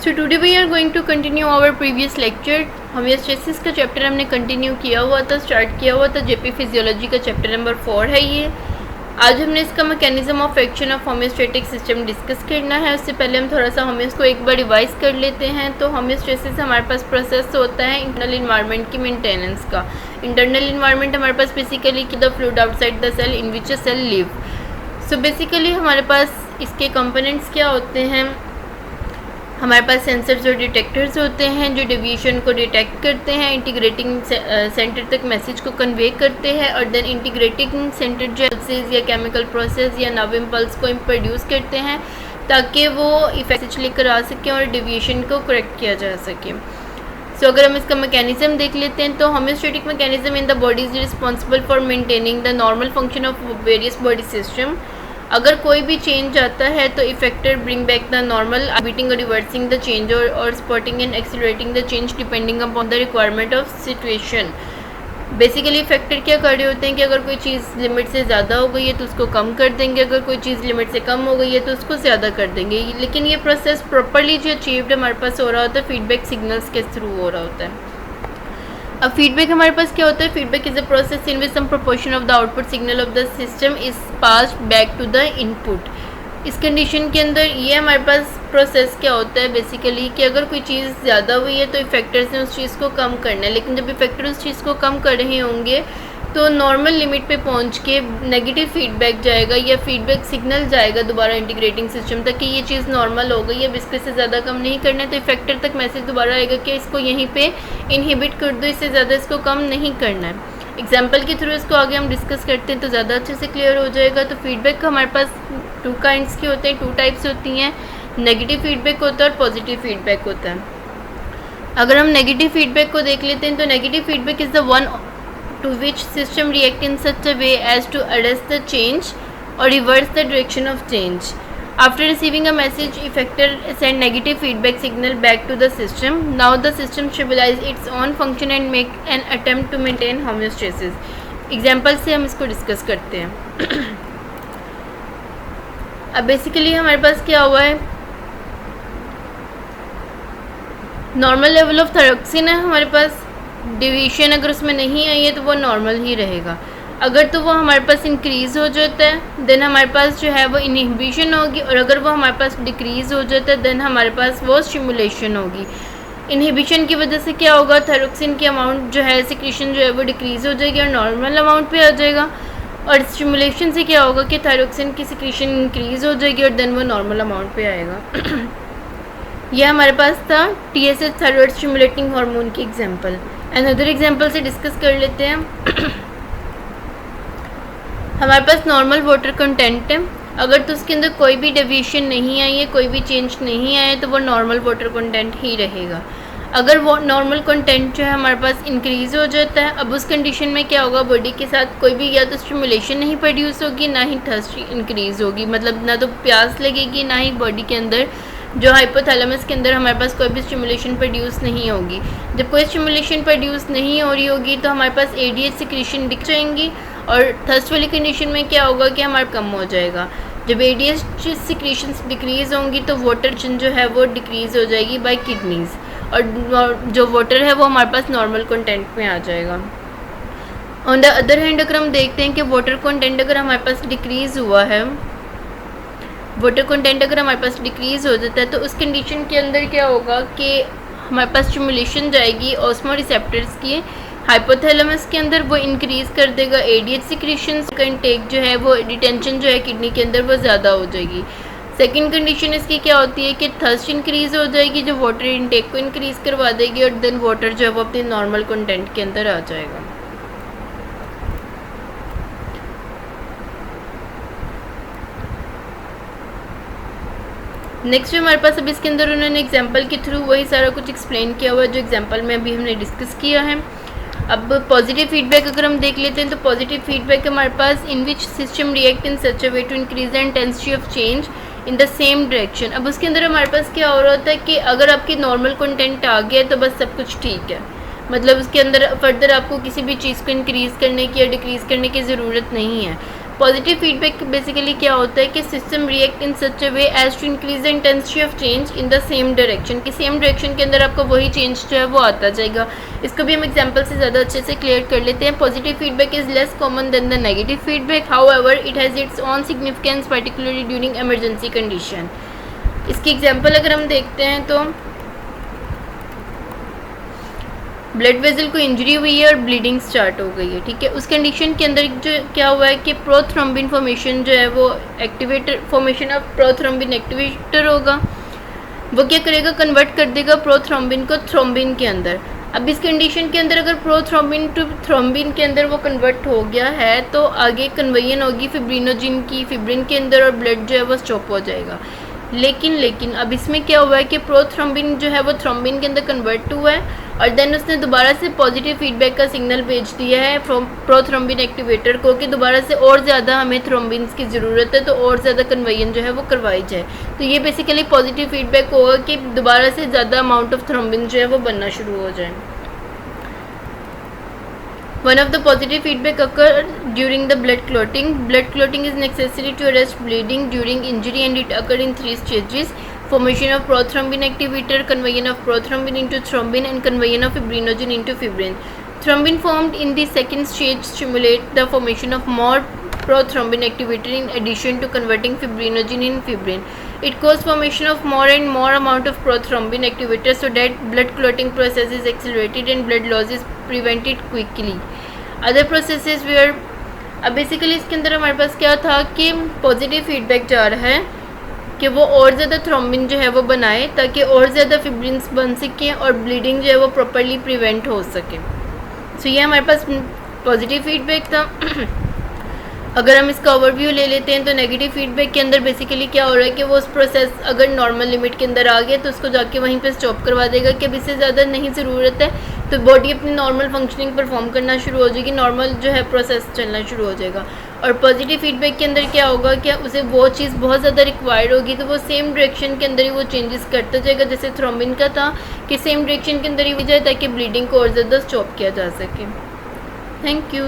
So today we are going to continue our previous lecture. Homeostasis का chapter हमने continue किया हुआ था, स्टार्ट किया हुआ था। जेपी फिजियोलॉजी का चैप्टर नंबर 4 है ये। आज हमने इसका mechanism of action of homeostatic system discuss करना है। उससे पहले हम थोड़ा सा होम्योस को एक बार रिवाइज कर लेते हैं। तो होम्योस्टेसिस हमारे पास प्रोसेस होता है इंटरनल इन्वायरमेंट की मेंटेनेंस का। इंटरनल इन्वायरमेंट हमारे पास basically the fluid outside the cell in which a cell live. So basically हमारे पास इसके कंपोनेंट्स क्या होते हैं। हमारे पास सेंसर्स और डिटेक्टर्स होते हैं जो डेविएशन को डिटेक्ट करते हैं, इंटीग्रेटिंग सेंटर तक मैसेज को कन्वे करते हैं और देन इंटीग्रेटिंग सेंटर जो पल्सेस या केमिकल प्रोसेस या नर्व इम्पल्स को प्रोड्यूस करते हैं ताकि वो मैसेज लेकर आ सकें और डेविएशन को करेक्ट किया जा सके। सो अगर हम इसका मैकेनिज्म देख लेते हैं तो homeostatic mechanism in the body is responsible for maintaining the normal function of various body system. अगर कोई भी चेंज आता है तो effector bring back the normal, beating और रिवर्सिंग द चेंज और spotting and accelerating the change depending upon the requirement of situation. Basically effector क्या कर रहे होते हैं कि अगर कोई चीज़ लिमिट से ज़्यादा हो गई है तो उसको कम कर देंगे, अगर कोई चीज़ लिमिट से कम हो गई है तो उसको ज़्यादा कर देंगे। लेकिन ये प्रोसेस प्रॉपरली जो अचीव्ड हमारे पास हो रहा होता है फीडबैक सिग्नल्स के थ्रू हो रहा होता है। अब फीडबैक हमारे पास क्या होता है। Feedback is a process in which some proportion of the output signal of the system is passed back to the input. इस कंडीशन के अंदर ये हमारे पास प्रोसेस क्या होता है बेसिकली कि अगर कोई चीज़ ज़्यादा हुई है तो इफेक्टर्स ने उस चीज़ को कम करना है, लेकिन जब इफेक्टर उस चीज़ को कम कर रहे होंगे तो नॉर्मल लिमिट पे पहुंच के नेगेटिव फीडबैक जाएगा या फीडबैक सिग्नल जाएगा दोबारा इंटीग्रेटिंग सिस्टम तक कि ये चीज़ नॉर्मल हो गई है, अब इसको इससे ज़्यादा कम नहीं करना है। तो इफेक्टर तक मैसेज दोबारा आएगा कि इसको यहीं पे इनहिबिट कर दो, इससे ज़्यादा इसको कम नहीं करना है। एग्जाम्पल के थ्रू इसको आगे हम डिस्कस करते हैं तो ज़्यादा अच्छे से क्लियर हो जाएगा। तो फीडबैक हमारे पास 2 काइंड्स के होते हैं, 2 टाइप्स होती हैं। नेगेटिव फीडबैक होता है और पॉजिटिव फीडबैक होता है। अगर हम नेगेटिव फीडबैक को देख लेते हैं तो negative feedback is the one to which system react in such a way as to arrest the change or reverse the direction of change. After receiving a message, effector send negative feedback signal back to the system. Now the system stabilize its own function and make an attempt to maintain homeostasis. Example से हम इसको discuss करते हैं। अब basically हमारे पास क्या हुआ है, नॉर्मल लेवल ऑफ थायरोक्सिन है हमारे पास। डिवीशन अगर उसमें नहीं आई है तो वो नॉर्मल ही रहेगा। अगर तो वो हमारे पास इंक्रीज़ हो जाता है देन हमारे पास जो है वो इनहिबिशन होगी, और अगर वो हमारे पास डिक्रीज़ हो जाता है देन हमारे पास वो स्टिमुलेशन होगी। इनहिबिशन की वजह से क्या होगा, थायरोक्सिन की अमाउंट जो है सिक्रीशन जो है वो डिक्रीज़ हो जाएगी और नॉर्मल अमाउंट पे आ जाएगा। और स्टिमुलेशन से क्या होगा कि थायरोक्सिन की सिक्रीशन इंक्रीज़ हो जाएगी और देन वो नॉर्मल अमाउंट पे आएगा। यह हमारे पास था TSH थायराइड स्टिमुलेटिंग हार्मोन की एग्जांपल। अनदर एग्जांपल से डिस्कस कर लेते हैं। हमारे पास नॉर्मल वाटर कंटेंट है, अगर तो उसके अंदर कोई भी डेविएशन नहीं आई है, कोई भी चेंज नहीं आया है तो वो नॉर्मल वाटर कंटेंट ही रहेगा। अगर वो नॉर्मल कंटेंट जो है हमारे पास इंक्रीज़ हो जाता है, अब उस कंडीशन में क्या होगा, बॉडी के साथ कोई भी या तो स्टिमुलेशन नहीं प्रोड्यूस होगी ना ही थर्स्ट इंक्रीज़ होगी, मतलब ना तो प्यास लगेगी ना ही बॉडी के अंदर जो हाइपोथैलेमस के अंदर हमारे पास कोई भी स्टिमुलेशन प्रोड्यूस नहीं होगी। जब कोई स्टिमुलेशन प्रोड्यूस नहीं हो रही होगी तो हमारे पास ADH सिक्रीशन दिख जाएंगी और थर्स्ट वाली कंडीशन में क्या होगा कि हमारा कम हो जाएगा। जब ADH सिक्रीशन डिक्रीज़ होंगी तो वाटर जो है वो डिक्रीज़ हो जाएगी बाय किडनीज़, और जो वाटर है वो हमारे पास नॉर्मल कंटेंट में आ जाएगा। ऑन द अदर हैंड अगर हम देखते हैं कि वाटर कंटेंट अगर हमारे पास डिक्रीज़ हुआ है, वाटर कंटेंट अगर हमारे पास डिक्रीज़ हो जाता है तो उस कंडीशन के अंदर क्या होगा कि हमारे पास स्टिमुलेशन जाएगी ऑस्मो रिसेप्टर्स की हाइपोथैलेमस के अंदर, वो इंक्रीज़ कर देगा ADH सिक्रीशन का इंटेक जो है वो डिटेंशन जो है किडनी के अंदर वो ज़्यादा हो जाएगी। सेकंड कंडीशन इसकी क्या होती है कि थर्स्ट इंक्रीज़ हो जाएगी जो वाटर इंटेक को इंक्रीज़ करवा देगी और देन वाटर जो है वो अपने नॉर्मल कंटेंट के अंदर आ जाएगा। नेक्स्ट हमारे पास अब इसके अंदर उन्होंने एग्जांपल के थ्रू वही सारा कुछ एक्सप्लेन किया हुआ है जो एग्जांपल में अभी हमने डिस्कस किया है। अब पॉजिटिव फीडबैक अगर हम देख लेते हैं तो पॉजिटिव फीडबैक हमारे पास in which system react in such a way to increase the intensity of change in the same direction. अब उसके अंदर हमारे पास क्या हो रहा होता है कि अगर आपकी नॉर्मल कंटेंट आ गया तो बस सब कुछ ठीक है, मतलब उसके अंदर फर्दर आपको किसी भी चीज़ को इंक्रीज़ करने की या डिक्रीज़ करने की ज़रूरत नहीं है। पॉजिटिव फीडबैक बेसिकली क्या होता है कि system react in such a way as to increase the intensity of change in the same direction, कि सेम डायरेक्शन के अंदर आपका वही चेंज जो है वो आता जाएगा। इसको भी हम एग्जांपल से ज़्यादा अच्छे से क्लियर कर लेते हैं। Positive feedback is less common than the negative feedback, however it has its own significance particularly during emergency condition. इसकी एग्जाम्पल अगर हम देखते हैं तो ब्लड वेजल को इंजरी हुई है और ब्लीडिंग स्टार्ट हो गई है, ठीक है। उस कंडीशन के अंदर जो क्या हुआ है कि प्रोथ्रोम्बिन फॉर्मेशन जो है वो activator, formation of prothrombin activator होगा। वो क्या करेगा, कन्वर्ट कर देगा प्रोथ्रोम्बिन को थ्रोम्बिन के अंदर। अब इस कंडीशन के अंदर अगर प्रोथ्रोम्बिन टू थ्रोम्बिन के अंदर वो कन्वर्ट हो गया है तो आगे कन्वेयन होगी फिब्रिनोजिन की, फिब्रिन के अंदर, और ब्लड जो है वो स्टॉप हो जाएगा। लेकिन अब इसमें क्या हुआ है कि प्रोथ्रोम्बिन जो है वो थ्रोम्बिन के अंदर कन्वर्ट हुआ है और देन उसने दोबारा से पॉजिटिव फीडबैक का सिग्नल भेज दिया है फ्रॉम प्रोथ्रोम्बिन एक्टिवेटर को कि दोबारा से और ज़्यादा हमें थ्रोम्बिन्स की ज़रूरत है, तो और ज़्यादा कन्वेयन जो है वो करवाई जाए। तो ये बेसिकली पॉजिटिव फीडबैक होगा कि दोबारा से ज़्यादा अमाउंट ऑफ थ्रोम्बिन जो है वो बनना शुरू हो जाए। One of the positive feedback occur during the blood clotting. Blood clotting is necessary to arrest bleeding during injury and it occur in 3 stages: formation of prothrombin activator, conversion of prothrombin into thrombin, and conversion of fibrinogen into fibrin. Thrombin formed in the second stage stimulate the formation of more prothrombin activator in addition to converting fibrinogen in fibrin. It causes formation of more and more amount of prothrombin activator so that blood clotting process is accelerated and blood loss is prevented quickly. Other processes where अब basically इसके अंदर हमारे पास क्या था कि positive feedback जा रहा है कि वो और ज़्यादा थ्रोम्बिन जो है वो बनाए ताकि और ज़्यादा फिब्रिन्स बन सकें और ब्लीडिंग जो है वो प्रॉपर्ली प्रिवेंट हो सके। सो ये हमारे पास पॉजिटिव फीडबैक था। अगर हम इसका ओवरव्यू ले लेते हैं तो नेगेटिव फीडबैक के अंदर बेसिकली क्या हो रहा है कि वो उस प्रोसेस अगर नॉर्मल लिमिट के अंदर आ गया तो उसको जाके वहीं पे स्टॉप करवा देगा कि अब इससे ज़्यादा नहीं ज़रूरत है, तो बॉडी अपनी नॉर्मल फंक्शनिंग परफॉर्म करना शुरू हो जाएगी, नॉर्मल जो है प्रोसेस चलना शुरू हो जाएगा। और पॉजिटिव फीडबैक के अंदर क्या होगा कि उसे वो चीज़ बहुत ज़्यादा रिक्वायर्ड होगी तो वो सेम डायरेक्शन के अंदर ही वो चेंजेस करता जाएगा, जैसे थ्रोम्बिन का था कि सेम डायरेक्शन के अंदर ही हो जाए ताकि ब्लीडिंग को और ज़्यादा स्टॉप किया जा सके। Thank you.